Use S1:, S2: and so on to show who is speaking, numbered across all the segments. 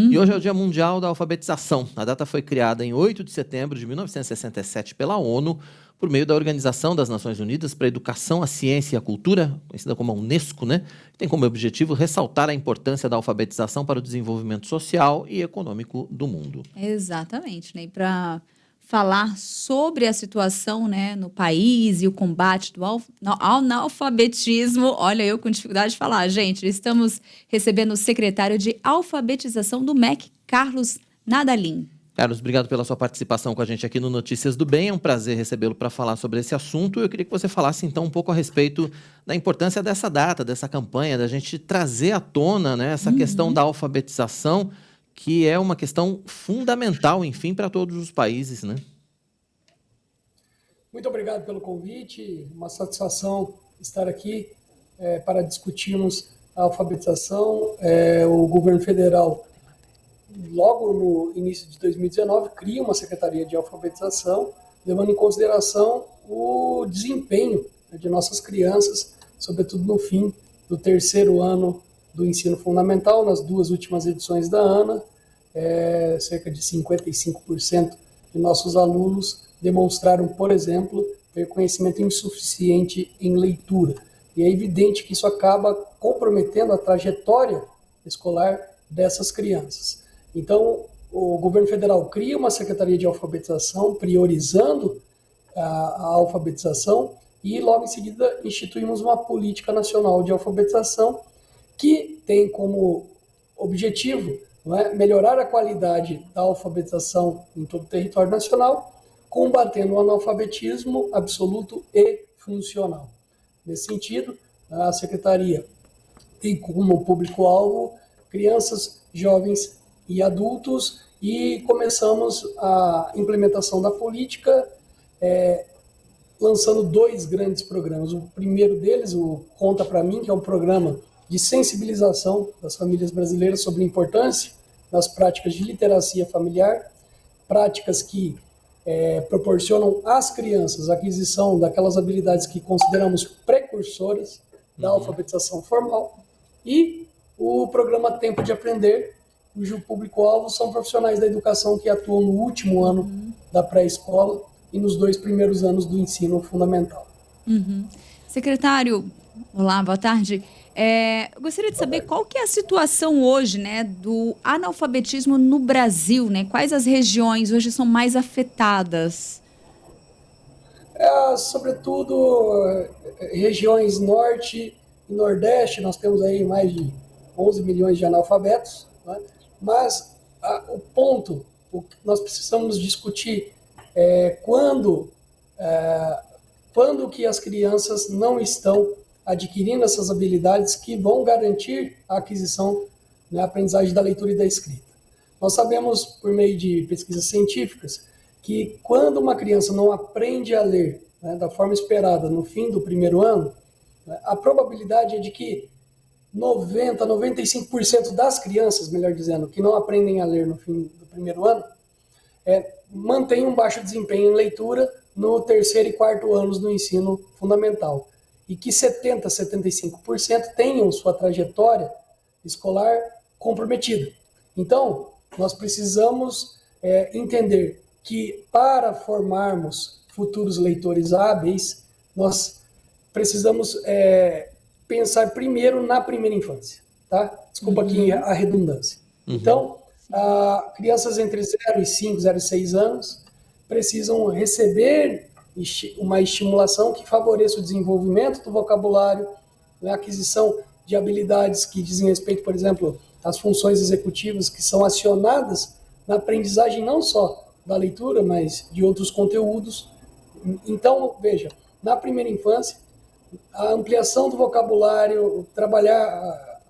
S1: E hoje é o Dia Mundial da Alfabetização. A data foi criada em 8 de setembro de 1967 pela ONU, por meio da Organização das Nações Unidas para a Educação, a Ciência e a Cultura, conhecida como a Unesco, né? Que tem como objetivo ressaltar a importância da alfabetização para o desenvolvimento social e econômico do mundo.
S2: Exatamente, né? E para falar sobre a situação, né, no país e o combate do analfabetismo, olha, eu com dificuldade de falar, gente, estamos recebendo o secretário de Alfabetização do MEC, Carlos Nadalim.
S1: Carlos, obrigado pela sua participação com a gente aqui no Notícias do Bem. É um prazer recebê-lo para falar sobre esse assunto. Eu queria que você falasse, então, um pouco a respeito da importância dessa data, dessa campanha, da gente trazer à tona, né, essa questão da alfabetização, que é uma questão fundamental, enfim, para todos os países, né?
S3: Muito obrigado pelo convite. Uma satisfação estar aqui para discutirmos a alfabetização. O governo federal, logo no início de 2019, cria uma Secretaria de Alfabetização, levando em consideração o desempenho de nossas crianças, sobretudo no fim do terceiro ano do ensino fundamental. Nas duas últimas edições da ANA, cerca de 55% de nossos alunos demonstraram, por exemplo, ter conhecimento insuficiente em leitura. E é evidente que isso acaba comprometendo a trajetória escolar dessas crianças. Então, o governo federal cria uma Secretaria de Alfabetização, priorizando a alfabetização, e logo em seguida instituímos uma política nacional de alfabetização que tem como objetivo, melhorar a qualidade da alfabetização em todo o território nacional, combatendo o analfabetismo absoluto e funcional. Nesse sentido, a Secretaria tem como público-alvo crianças, jovens e adultos, e começamos a implementação da política lançando 2 grandes programas. O primeiro deles, o Conta Pra Mim, que é um programa de sensibilização das famílias brasileiras sobre a importância das práticas de literacia familiar, práticas que proporcionam às crianças a aquisição daquelas habilidades que consideramos precursoras da alfabetização formal, e o programa Tempo de Aprender, cujo público-alvo são profissionais da educação que atuam no último ano da pré-escola e nos 2 primeiros anos do ensino fundamental.
S2: Secretário, olá, boa tarde. Eu gostaria de saber qual que é a situação hoje, né, do analfabetismo no Brasil, né? Quais as regiões hoje são mais afetadas?
S3: Sobretudo, regiões norte e nordeste, nós temos aí mais de 11 milhões de analfabetos, né? Mas o ponto, o que nós precisamos discutir é quando que as crianças não estão adquirindo essas habilidades que vão garantir a aquisição, a aprendizagem da leitura e da escrita. Nós sabemos, por meio de pesquisas científicas, que quando uma criança não aprende a ler, da forma esperada no fim do primeiro ano, a probabilidade é de que 90%, 95% das crianças, melhor dizendo, que não aprendem a ler no fim do primeiro ano, mantêm um baixo desempenho em leitura no terceiro e quarto anos do ensino fundamental, e que 70%, 75% tenham sua trajetória escolar comprometida. Então, nós precisamos entender que para formarmos futuros leitores hábeis, nós precisamos pensar primeiro na primeira infância, tá? Desculpa aqui a redundância. Então, crianças entre 0 e 5, 0 e 6 anos precisam receber uma estimulação que favoreça o desenvolvimento do vocabulário, a aquisição de habilidades que dizem respeito, por exemplo, às funções executivas que são acionadas na aprendizagem não só da leitura, mas de outros conteúdos. Então, veja, na primeira infância, a ampliação do vocabulário, trabalhar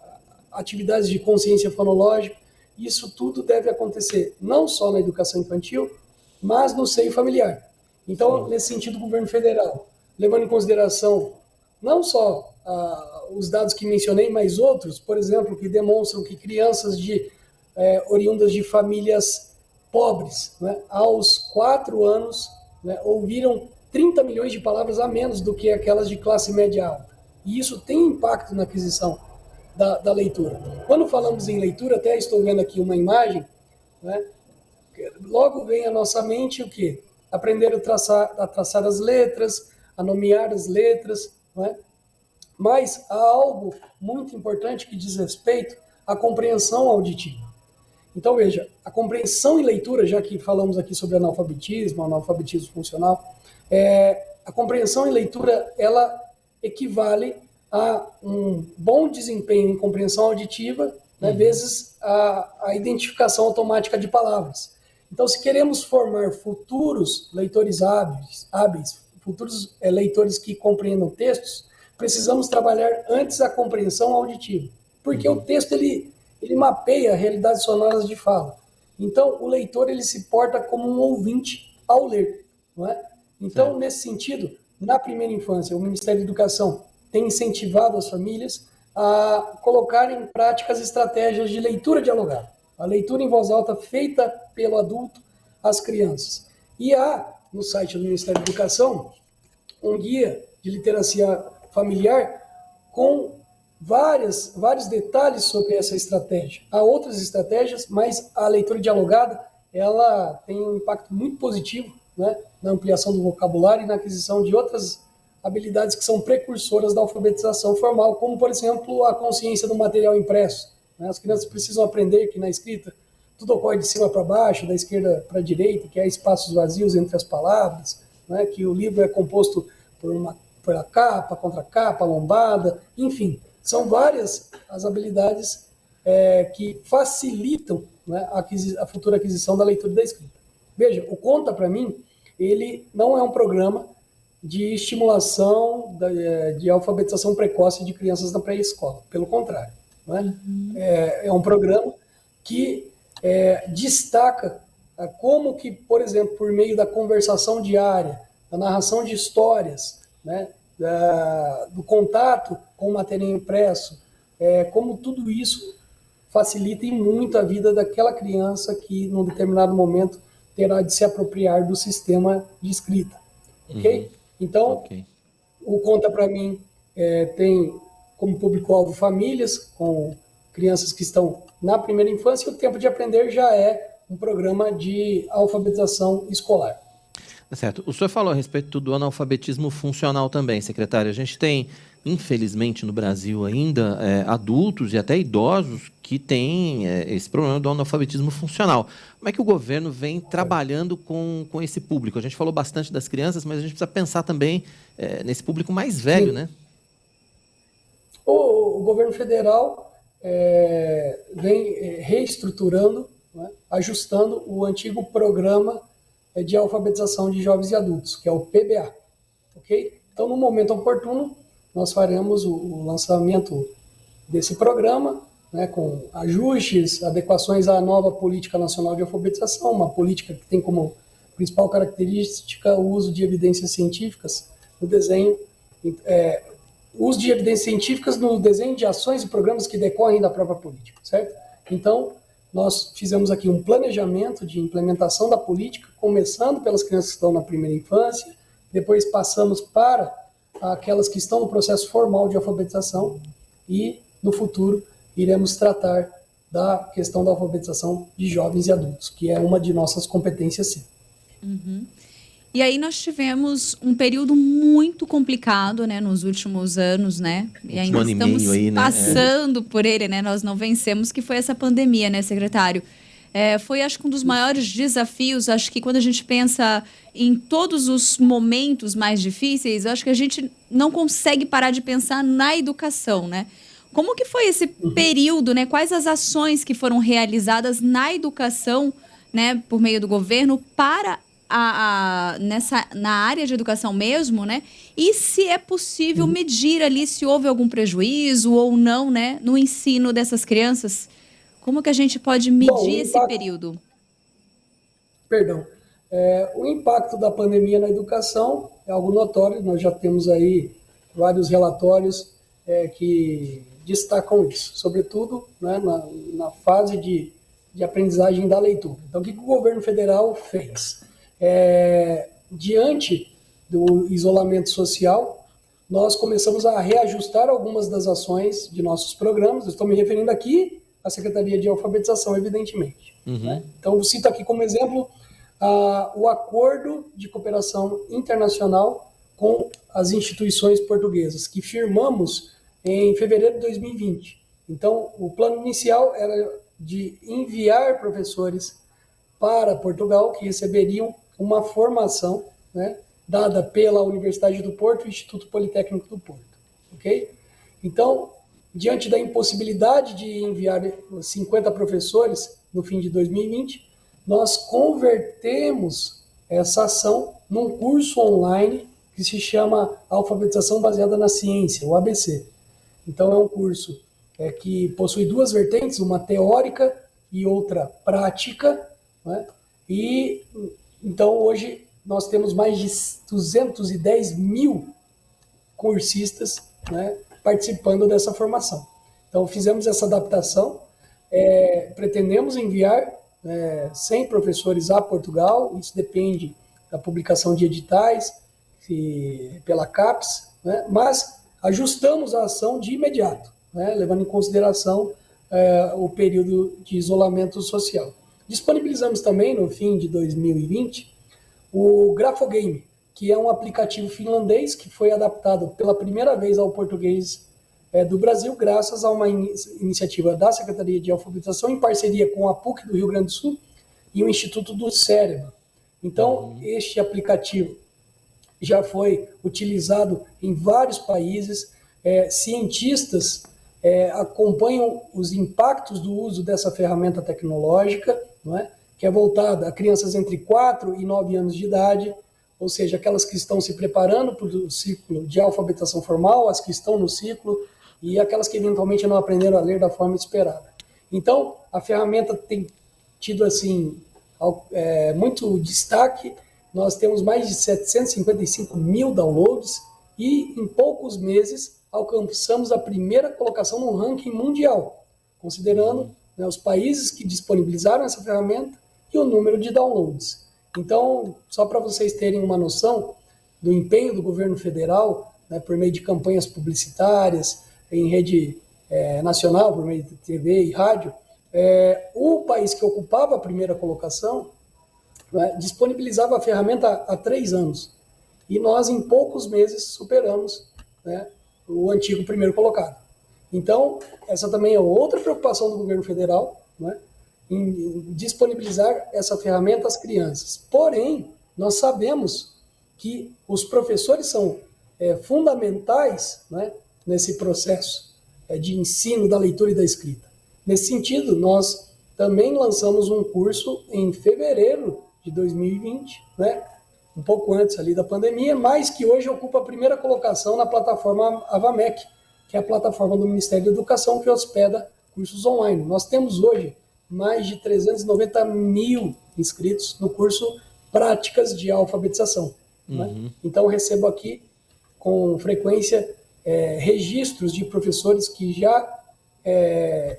S3: atividades de consciência fonológica, isso tudo deve acontecer não só na educação infantil, mas no seio familiar. Então, nesse sentido, o governo federal, levando em consideração não só os dados que mencionei, mas outros, por exemplo, que demonstram que crianças oriundas de famílias pobres, aos 4 anos, ouviram 30 milhões de palavras a menos do que aquelas de classe média alta. E isso tem impacto na aquisição da leitura. Quando falamos em leitura, até estou vendo aqui uma imagem, né? Logo vem à nossa mente o quê? Aprender a traçar as letras, a nomear as letras, né? Mas há algo muito importante que diz respeito à compreensão auditiva. Então, veja, a compreensão e leitura, já que falamos aqui sobre analfabetismo funcional, a compreensão e leitura, ela equivale a um bom desempenho em compreensão auditiva, né, vezes a identificação automática de palavras. Então, se queremos formar futuros leitores hábeis, futuros leitores que compreendam textos, precisamos trabalhar antes a compreensão auditiva, porque o texto ele mapeia realidades sonoras de fala. Então, o leitor ele se porta como um ouvinte ao ler, não é? Então, nesse sentido, na primeira infância, o Ministério da Educação tem incentivado as famílias a colocar em prática as estratégias de leitura dialogada, a leitura em voz alta feita pelo adulto às crianças. E há, no site do Ministério da Educação, um guia de literacia familiar com vários detalhes sobre essa estratégia. Há outras estratégias, mas a leitura dialogada ela tem um impacto muito positivo, né, na ampliação do vocabulário e na aquisição de outras habilidades que são precursoras da alfabetização formal, como, por exemplo, a consciência do material impresso. Né? As crianças precisam aprender que na escrita tudo ocorre de cima para baixo, da esquerda para a direita, que há espaços vazios entre as palavras, né? Que o livro é composto por a capa, contracapa, lombada, enfim. São várias as habilidades que facilitam, né, a futura aquisição da leitura e da escrita. Veja, o Conta para mim, ele não é um programa de estimulação de alfabetização precoce de crianças na pré-escola. Pelo contrário. Né? É um programa que destaca como que, por exemplo, por meio da conversação diária, da narração de histórias, né, do contato com o material impresso, como tudo isso facilita e muito a vida daquela criança que, num determinado momento, terá de se apropriar do sistema de escrita. Ok? Então, o Conta para mim tem como público-alvo famílias com crianças que estão na primeira infância, e o Tempo de Aprender já é um programa de alfabetização escolar.
S1: Certo. O senhor falou a respeito do analfabetismo funcional também, secretário. A gente tem, infelizmente, no Brasil ainda, adultos e até idosos que têm esse problema do analfabetismo funcional. Como é que o governo vem trabalhando com esse público? A gente falou bastante das crianças, mas a gente precisa pensar também nesse público mais velho, né?
S3: O governo federal vem reestruturando, né, ajustando o antigo programa de alfabetização de jovens e adultos, que é o PBA. Okay? Então, no momento oportuno, nós faremos o lançamento desse programa, né, com ajustes, adequações à nova Política Nacional de Alfabetização, uma política que tem como principal característica o uso de evidências científicas no desenho, uso de evidências científicas no desenho de ações e programas que decorrem da própria política, certo? Então, nós fizemos aqui um planejamento de implementação da política, começando pelas crianças que estão na primeira infância, depois passamos para aquelas que estão no processo formal de alfabetização e, no futuro, iremos tratar da questão da alfabetização de jovens e adultos, que é uma de nossas competências, sim.
S2: E aí nós tivemos um período muito complicado, né, nos últimos anos, né? E ainda estamos aí, né, passando por ele, né? Nós não vencemos, que foi essa pandemia, né, secretário? Foi, acho que, um dos maiores desafios. Acho que quando a gente pensa em todos os momentos mais difíceis, eu acho que a gente não consegue parar de pensar na educação, né? Como que foi esse período, né? Quais as ações que foram realizadas na educação, né, por meio do governo para na área de educação mesmo, né? E se é possível medir ali se houve algum prejuízo ou não, né, no ensino dessas crianças? Como que a gente pode medir esse período?
S3: Perdão. O impacto da pandemia na educação é algo notório. Nós já temos aí vários relatórios que destacam isso, sobretudo, né, na fase de aprendizagem da leitura. Então, o que o governo federal fez? Diante do isolamento social, nós começamos a reajustar algumas das ações de nossos programas. Eu estou me referindo aqui à Secretaria de Alfabetização, evidentemente. Né? Então, eu cito aqui como exemplo o acordo de cooperação internacional com as instituições portuguesas, que firmamos em fevereiro de 2020. Então, o plano inicial era de enviar professores para Portugal, que receberiam uma formação, né, dada pela Universidade do Porto e Instituto Politécnico do Porto. Okay? Então, diante da impossibilidade de enviar 50 professores no fim de 2020, nós convertemos essa ação num curso online que se chama Alfabetização Baseada na Ciência, o ABC. Então, é um curso que possui duas vertentes, uma teórica e outra prática, né? E então hoje nós temos mais de 210 mil cursistas, né, participando dessa formação. Então fizemos essa adaptação, pretendemos enviar 100 professores a Portugal, isso depende da publicação de editais pela CAPES, né, mas ajustamos a ação de imediato, né, levando em consideração o período de isolamento social. Disponibilizamos também, no fim de 2020, o Grafogame, que é um aplicativo finlandês que foi adaptado pela primeira vez ao português do Brasil, graças a uma iniciativa da Secretaria de Alfabetização, em parceria com a PUC do Rio Grande do Sul e o Instituto do Cérebro. Então, este aplicativo já foi utilizado em vários países, cientistas acompanham os impactos do uso dessa ferramenta tecnológica, não é? Que é voltada a crianças entre 4 e 9 anos de idade, ou seja, aquelas que estão se preparando para o ciclo de alfabetização formal, as que estão no ciclo e aquelas que eventualmente não aprenderam a ler da forma esperada. Então, a ferramenta tem tido assim muito destaque. Nós temos mais de 755 mil downloads e em poucos meses alcançamos a primeira colocação no ranking mundial, considerando os países que disponibilizaram essa ferramenta e o número de downloads. Então, só para vocês terem uma noção do empenho do governo federal, né, por meio de campanhas publicitárias, em rede nacional, por meio de TV e rádio, o país que ocupava a primeira colocação, né, disponibilizava a ferramenta há 3 anos. E nós, em poucos meses, superamos, né, o antigo primeiro colocado. Então, essa também é outra preocupação do governo federal, né, em disponibilizar essa ferramenta às crianças. Porém, nós sabemos que os professores são fundamentais, né, nesse processo de ensino da leitura e da escrita. Nesse sentido, nós também lançamos um curso em fevereiro de 2020, né, um pouco antes ali da pandemia, mas que hoje ocupa a primeira colocação na plataforma Avamec, que é a plataforma do Ministério da Educação que hospeda cursos online. Nós temos hoje mais de 390 mil inscritos no curso Práticas de Alfabetização. Né? Então, recebo aqui com frequência registros de professores que já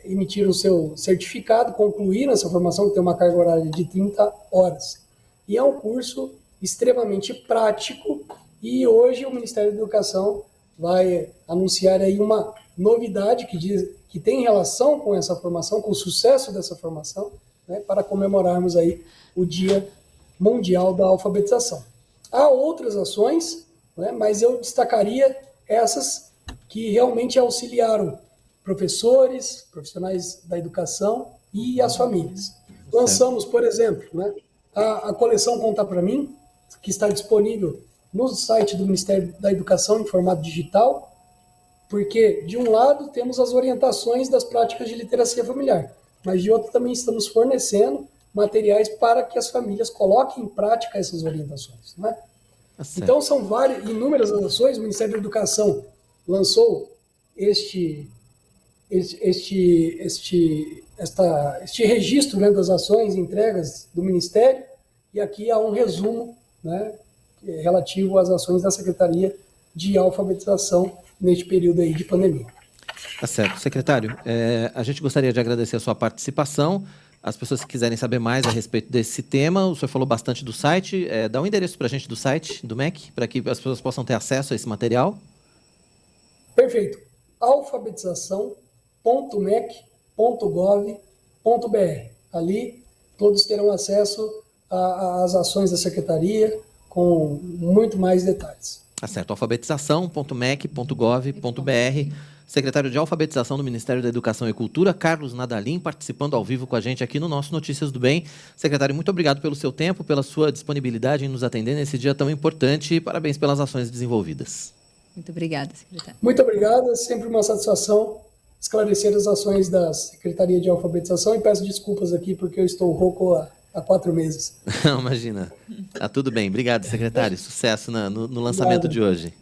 S3: emitiram seu certificado, concluíram essa formação, que tem uma carga horária de 30 horas. E é um curso extremamente prático e hoje o Ministério da Educação vai anunciar aí uma novidade que tem relação com essa formação, com o sucesso dessa formação, né, para comemorarmos aí o Dia Mundial da Alfabetização. Há outras ações, né, mas eu destacaria essas que realmente auxiliaram professores, profissionais da educação e as famílias. Lançamos, por exemplo, né, a coleção Conta Pra Mim, que está disponível no site do Ministério da Educação em formato digital, porque, de um lado, temos as orientações das práticas de literacia familiar, mas, de outro, também estamos fornecendo materiais para que as famílias coloquem em prática essas orientações. Né? Então, são inúmeras ações. O Ministério da Educação lançou este registro, né, das ações e entregas do Ministério, e aqui há um resumo, né, relativo às ações da Secretaria de Alfabetização neste período aí de pandemia.
S1: Tá certo. Secretário, a gente gostaria de agradecer a sua participação. As pessoas que quiserem saber mais a respeito desse tema, o senhor falou bastante do site. Dá um endereço para a gente do site do MEC, para que as pessoas possam ter acesso a esse material.
S3: Perfeito. alfabetização.mec.gov.br. Ali todos terão acesso às ações da Secretaria com muito mais detalhes.
S1: Tá certo, alfabetização.mec.gov.br. Secretário de Alfabetização do Ministério da Educação e Cultura, Carlos Nadalim, participando ao vivo com a gente aqui no nosso Notícias do Bem. Secretário, muito obrigado pelo seu tempo, pela sua disponibilidade em nos atender nesse dia tão importante e parabéns pelas ações desenvolvidas.
S2: Muito obrigada, secretário.
S3: Muito obrigado, é sempre uma satisfação esclarecer as ações da Secretaria de Alfabetização e peço desculpas aqui porque eu estou rouco há 4 meses.
S1: Não, imagina. Tá tudo bem. Obrigado, secretário. Sucesso no lançamento de hoje.